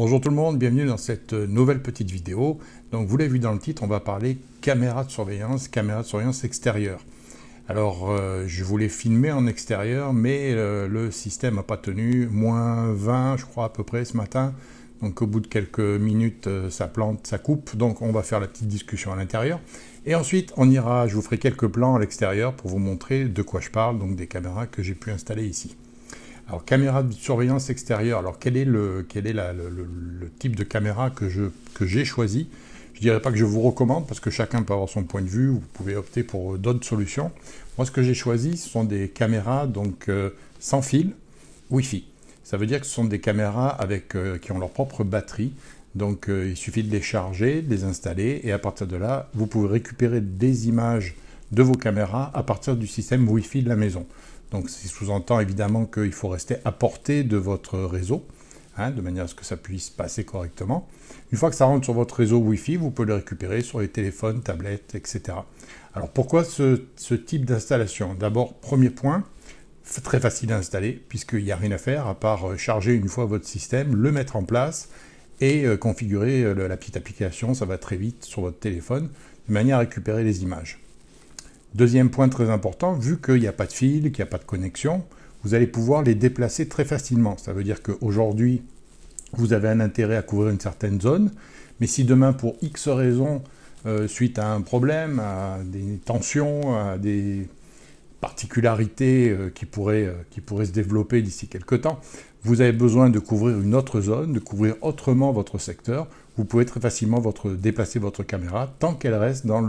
Bonjour tout le monde, bienvenue dans cette nouvelle petite vidéo. Donc vous l'avez vu dans le titre, on va parler caméra de surveillance extérieure. Alors je voulais filmer en extérieur, mais le système n'a pas tenu, moins 20 je crois à peu près ce matin. Donc au bout de quelques minutes ça plante, ça coupe, donc on va faire la petite discussion à l'intérieur. Et ensuite je vous ferai quelques plans à l'extérieur pour vous montrer de quoi je parle, donc des caméras que j'ai pu installer ici. Alors, caméra de surveillance extérieure, alors quel est le type de caméra que j'ai choisi? Je ne dirais pas que je vous recommande, parce que chacun peut avoir son point de vue, vous pouvez opter pour d'autres solutions. Moi, ce que j'ai choisi, ce sont des caméras donc, sans fil, Wi-Fi. Ça veut dire que ce sont des caméras qui ont leur propre batterie, donc il suffit de les charger, de les installer, et à partir de là, vous pouvez récupérer des images de vos caméras à partir du système Wi-Fi de la maison. Donc, ça sous-entend évidemment qu'il faut rester à portée de votre réseau, de manière à ce que ça puisse passer correctement. Une fois que ça rentre sur votre réseau Wi-Fi, vous pouvez le récupérer sur les téléphones, tablettes, etc. Alors, pourquoi ce type d'installation? D'abord, premier point, très facile à installer, puisqu'il n'y a rien à faire, à part charger une fois votre système, le mettre en place et configurer la petite application. Ça va très vite sur votre téléphone, de manière à récupérer les images. Deuxième point très important, vu qu'il n'y a pas de fil, qu'il n'y a pas de connexion, vous allez pouvoir les déplacer très facilement. Ça veut dire qu'aujourd'hui, vous avez un intérêt à couvrir une certaine zone, mais si demain, pour X raisons, suite à un problème, à des tensions, à des particularités qui pourraient se développer d'ici quelques temps, vous avez besoin de couvrir une autre zone, de couvrir autrement votre secteur, vous pouvez très facilement déplacer votre caméra tant qu'elle reste dans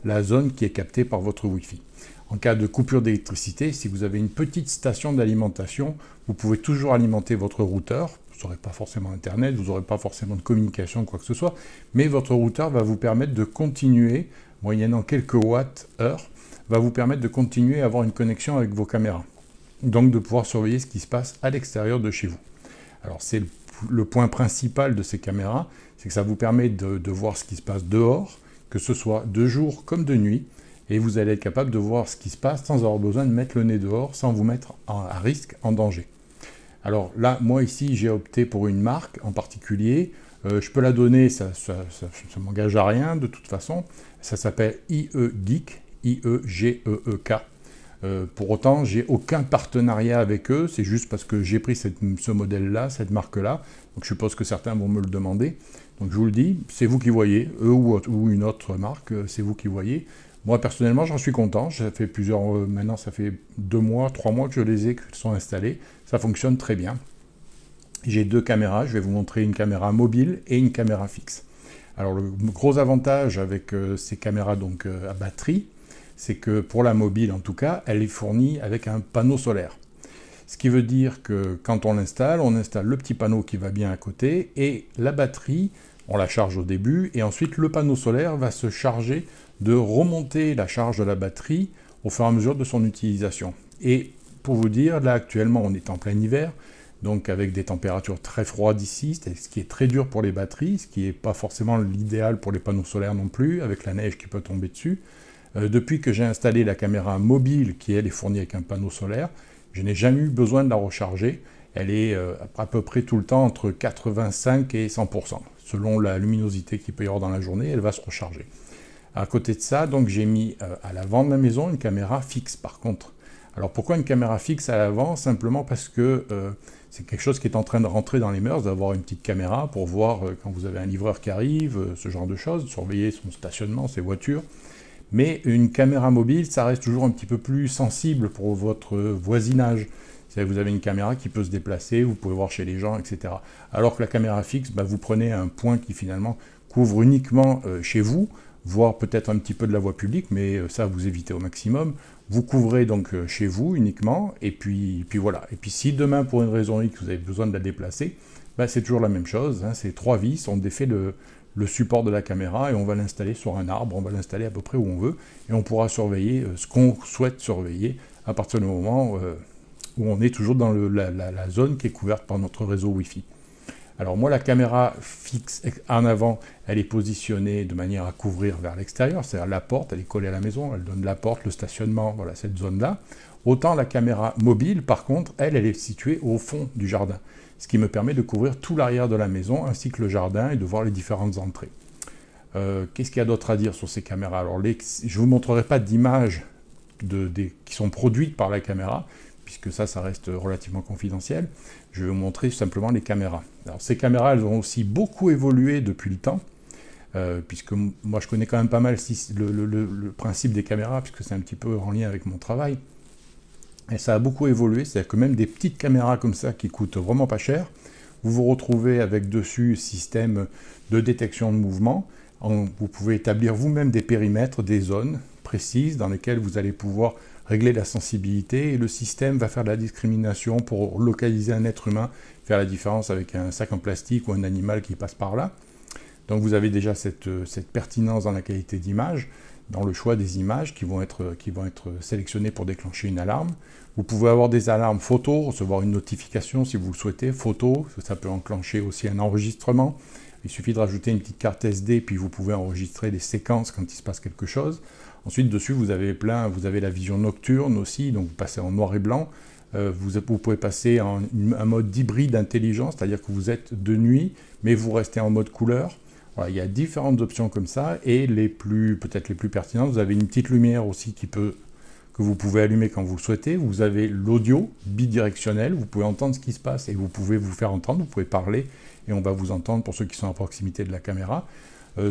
la zone qui est captée par votre Wi-Fi. En cas de coupure d'électricité, si vous avez une petite station d'alimentation, vous pouvez toujours alimenter votre routeur. Vous n'aurez pas forcément Internet, vous n'aurez pas forcément de communication, quoi que ce soit, mais votre routeur va vous permettre de continuer, moyennant quelques watts-heure, va vous permettre de continuer à avoir une connexion avec vos caméras. Donc de pouvoir surveiller ce qui se passe à l'extérieur de chez vous. Alors c'est le point principal de ces caméras, c'est que ça vous permet de voir ce qui se passe dehors, que ce soit de jour comme de nuit, et vous allez être capable de voir ce qui se passe sans avoir besoin de mettre le nez dehors, sans vous mettre à risque, en danger. Alors là, moi ici, j'ai opté pour une marque en particulier. Je peux la donner, ça ne m'engage à rien de toute façon. Ça s'appelle IEGEEK, IEGEEK. Pour autant, j'ai aucun partenariat avec eux, c'est juste parce que j'ai pris ce modèle-là, cette marque-là, donc je suppose que certains vont me le demander. Donc je vous le dis, c'est vous qui voyez, eux ou une autre marque, c'est vous qui voyez. Moi personnellement, j'en suis content, ça fait maintenant ça fait 2 mois, 3 mois que je les ai, qu'elles sont installées, ça fonctionne très bien. J'ai 2 caméras, je vais vous montrer une caméra mobile et une caméra fixe. Alors le gros avantage avec ces caméras donc à batterie, c'est que pour la mobile en tout cas, elle est fournie avec un panneau solaire. Ce qui veut dire que quand on installe le petit panneau qui va bien à côté et la batterie, on la charge au début et ensuite le panneau solaire va se charger de remonter la charge de la batterie au fur et à mesure de son utilisation. Et pour vous dire, là actuellement on est en plein hiver, donc avec des températures très froides ici, ce qui est très dur pour les batteries, ce qui n'est pas forcément l'idéal pour les panneaux solaires non plus, avec la neige qui peut tomber dessus. Depuis que j'ai installé la caméra mobile qui elle est fournie avec un panneau solaire, je n'ai jamais eu besoin de la recharger. Elle est à peu près tout le temps entre 85 et 100%. Selon la luminosité qu'il peut y avoir dans la journée, elle va se recharger. À côté de ça, donc j'ai mis à l'avant de la maison une caméra fixe par contre. Alors pourquoi une caméra fixe à l'avant? Simplement parce que c'est quelque chose qui est en train de rentrer dans les mœurs, d'avoir une petite caméra pour voir quand vous avez un livreur qui arrive, ce genre de choses, surveiller son stationnement, ses voitures. Mais une caméra mobile, ça reste toujours un petit peu plus sensible pour votre voisinage. Vous avez une caméra qui peut se déplacer, vous pouvez voir chez les gens, etc. Alors que la caméra fixe, vous prenez un point qui finalement couvre uniquement chez vous, voire peut-être un petit peu de la voie publique, mais ça vous évitez au maximum. Vous couvrez donc chez vous uniquement, et puis voilà. Et puis si demain, pour une raison X, vous avez besoin de la déplacer, c'est toujours la même chose. C'est 3 vis, on défait le support de la caméra et on va l'installer sur un arbre, on va l'installer à peu près où on veut, et on pourra surveiller ce qu'on souhaite surveiller à partir du moment où on est toujours dans la zone qui est couverte par notre réseau Wi-Fi. Alors moi, la caméra fixe en avant, elle est positionnée de manière à couvrir vers l'extérieur, c'est-à-dire la porte, elle est collée à la maison, elle donne la porte, le stationnement, voilà, cette zone-là. Autant la caméra mobile, par contre, elle est située au fond du jardin, ce qui me permet de couvrir tout l'arrière de la maison, ainsi que le jardin, et de voir les différentes entrées. Qu'est-ce qu'il y a d'autre à dire sur ces caméras? Alors, je ne vous montrerai pas d'images qui sont produites par la caméra, puisque ça reste relativement confidentiel. Je vais vous montrer simplement les caméras. Alors, ces caméras, elles ont aussi beaucoup évolué depuis le temps, puisque moi, je connais quand même pas mal le principe des caméras, puisque c'est un petit peu en lien avec mon travail. Et ça a beaucoup évolué, c'est-à-dire que même des petites caméras comme ça, qui coûtent vraiment pas cher, vous vous retrouvez avec dessus système de détection de mouvement. Vous pouvez établir vous-même des périmètres, des zones précises dans lesquelles vous allez pouvoir régler la sensibilité, et le système va faire de la discrimination pour localiser un être humain, faire la différence avec un sac en plastique ou un animal qui passe par là. Donc vous avez déjà cette pertinence dans la qualité d'image, dans le choix des images qui vont être sélectionnées pour déclencher une alarme. Vous pouvez avoir des alarmes photo, recevoir une notification si vous le souhaitez, photo, ça peut enclencher aussi un enregistrement. Il suffit de rajouter une petite carte SD, puis vous pouvez enregistrer des séquences quand il se passe quelque chose. Ensuite, dessus, vous avez la vision nocturne aussi, donc vous passez en noir et blanc. Vous pouvez passer en un mode hybride intelligent, c'est-à-dire que vous êtes de nuit, mais vous restez en mode couleur. Voilà, il y a différentes options comme ça, et peut-être les plus pertinentes, vous avez une petite lumière aussi que vous pouvez allumer quand vous le souhaitez. Vous avez l'audio bidirectionnel, vous pouvez entendre ce qui se passe et vous pouvez vous faire entendre, vous pouvez parler et on va vous entendre pour ceux qui sont à proximité de la caméra.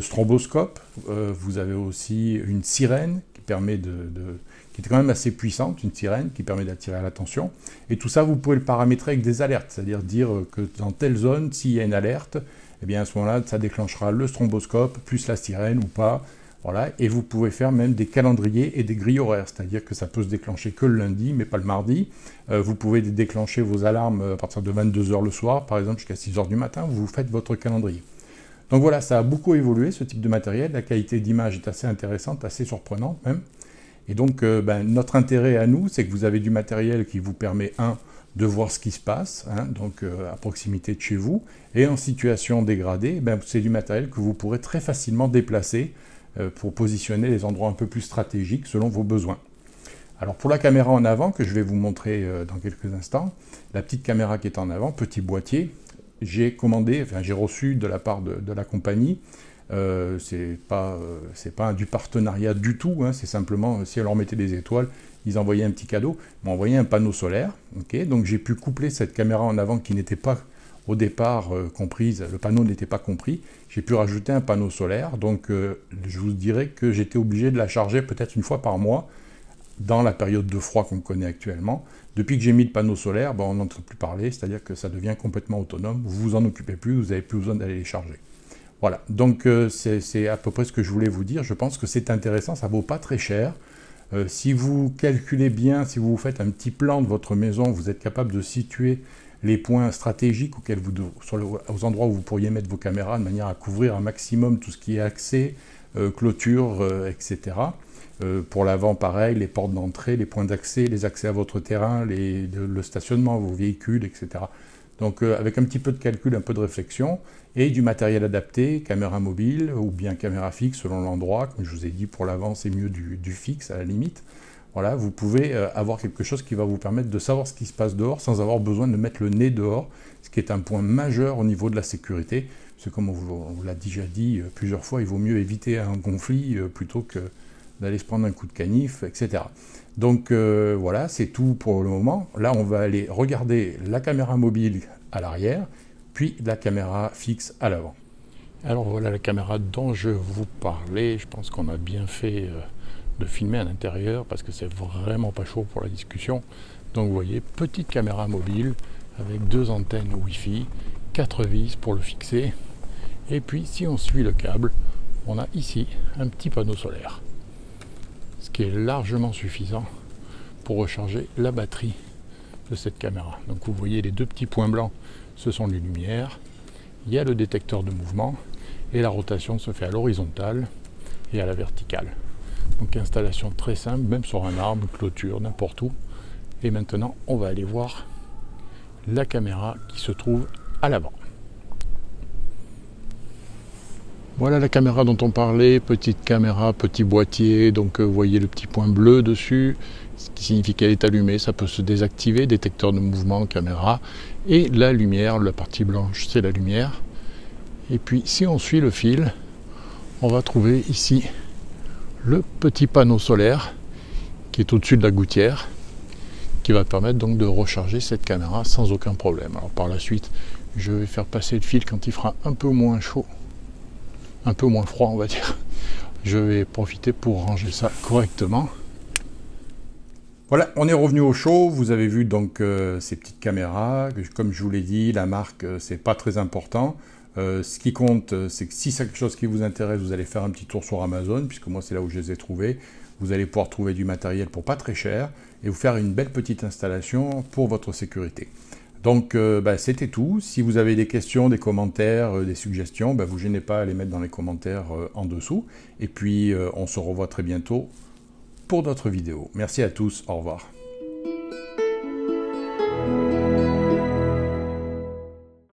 Stroboscope, vous avez aussi une sirène qui est quand même assez puissante, une sirène qui permet d'attirer l'attention. Et tout ça, vous pouvez le paramétrer avec des alertes, c'est-à-dire dire que dans telle zone, s'il y a une alerte, eh bien à ce moment-là, ça déclenchera le stroboscope, plus la sirène ou pas. Voilà. Et vous pouvez faire même des calendriers et des grilles horaires, c'est-à-dire que ça peut se déclencher que le lundi, mais pas le mardi. Vous pouvez déclencher vos alarmes à partir de 22 h le soir, par exemple jusqu'à 6 h du matin, vous faites votre calendrier. Donc voilà, ça a beaucoup évolué, ce type de matériel. La qualité d'image est assez intéressante, assez surprenante même. Et donc, notre intérêt à nous, c'est que vous avez du matériel qui vous permet, de voir ce qui se passe, donc à proximité de chez vous, et en situation dégradée, c'est du matériel que vous pourrez très facilement déplacer pour positionner les endroits un peu plus stratégiques selon vos besoins. Alors pour la caméra en avant, que je vais vous montrer dans quelques instants, la petite caméra qui est en avant, petit boîtier, j'ai reçu de la part de la compagnie, c'est pas du partenariat du tout, c'est simplement, si elle leur mettait des étoiles, ils envoyaient un petit cadeau, ils m'ont envoyé un panneau solaire, donc j'ai pu coupler cette caméra en avant qui n'était pas au départ comprise, le panneau n'était pas compris, j'ai pu rajouter un panneau solaire, donc je vous dirais que j'étais obligé de la charger peut-être une fois par mois, dans la période de froid qu'on connaît actuellement. Depuis que j'ai mis le panneau solaire, on n'entend plus parler, c'est-à-dire que ça devient complètement autonome, vous vous en occupez plus, vous n'avez plus besoin d'aller les charger. Voilà, donc c'est à peu près ce que je voulais vous dire, je pense que c'est intéressant, ça ne vaut pas très cher. Si vous calculez bien, si vous faites un petit plan de votre maison, vous êtes capable de situer les points stratégiques aux endroits où vous pourriez mettre vos caméras, de manière à couvrir un maximum tout ce qui est accès, clôture, etc. Pour l'avant, pareil, les portes d'entrée, les points d'accès, les accès à votre terrain, le stationnement, vos véhicules, etc. Donc avec un petit peu de calcul, un peu de réflexion, et du matériel adapté, caméra mobile ou bien caméra fixe selon l'endroit, comme je vous ai dit, pour l'avant c'est mieux du fixe à la limite. Voilà, vous pouvez avoir quelque chose qui va vous permettre de savoir ce qui se passe dehors sans avoir besoin de mettre le nez dehors, ce qui est un point majeur au niveau de la sécurité. Parce que comme on vous l'a déjà dit plusieurs fois, il vaut mieux éviter un conflit plutôt que d'aller se prendre un coup de canif, etc. Donc voilà, c'est tout pour le moment. Là, on va aller regarder la caméra mobile à l'arrière, puis la caméra fixe à l'avant. Alors voilà la caméra dont je vous parlais. Je pense qu'on a bien fait de filmer à l'intérieur parce que c'est vraiment pas chaud pour la discussion. Donc vous voyez, petite caméra mobile avec 2 antennes Wi-Fi, 4 vis pour le fixer. Et puis si on suit le câble, on a ici un petit panneau solaire, ce qui est largement suffisant pour recharger la batterie de cette caméra. Donc vous voyez les 2 petits points blancs, ce sont les lumières. Il y a le détecteur de mouvement et la rotation se fait à l'horizontale et à la verticale. Donc installation très simple, même sur un arbre, clôture, n'importe où. Et maintenant, on va aller voir la caméra qui se trouve à l'avant. Voilà la caméra dont on parlait, petite caméra, petit boîtier, donc vous voyez le petit point bleu dessus, ce qui signifie qu'elle est allumée, ça peut se désactiver, détecteur de mouvement, caméra, et la lumière, la partie blanche c'est la lumière. Et puis si on suit le fil, on va trouver ici le petit panneau solaire qui est au-dessus de la gouttière, qui va permettre donc de recharger cette caméra sans aucun problème. Alors par la suite, je vais faire passer le fil quand il fera un peu moins chaud, un peu moins froid on va dire. Je vais profiter pour ranger ça correctement. Voilà, on est revenu au chaud. Vous avez vu donc ces petites caméras. Comme je vous l'ai dit, la marque, c'est pas très important. Ce qui compte, c'est que si c'est quelque chose qui vous intéresse, vous allez faire un petit tour sur Amazon, puisque moi c'est là où je les ai trouvés. Vous allez pouvoir trouver du matériel pour pas très cher et vous faire une belle petite installation pour votre sécurité. Donc c'était tout. Si vous avez des questions, des commentaires, des suggestions, vous gênez pas à les mettre dans les commentaires en dessous. Et puis on se revoit très bientôt pour d'autres vidéos. Merci à tous, au revoir.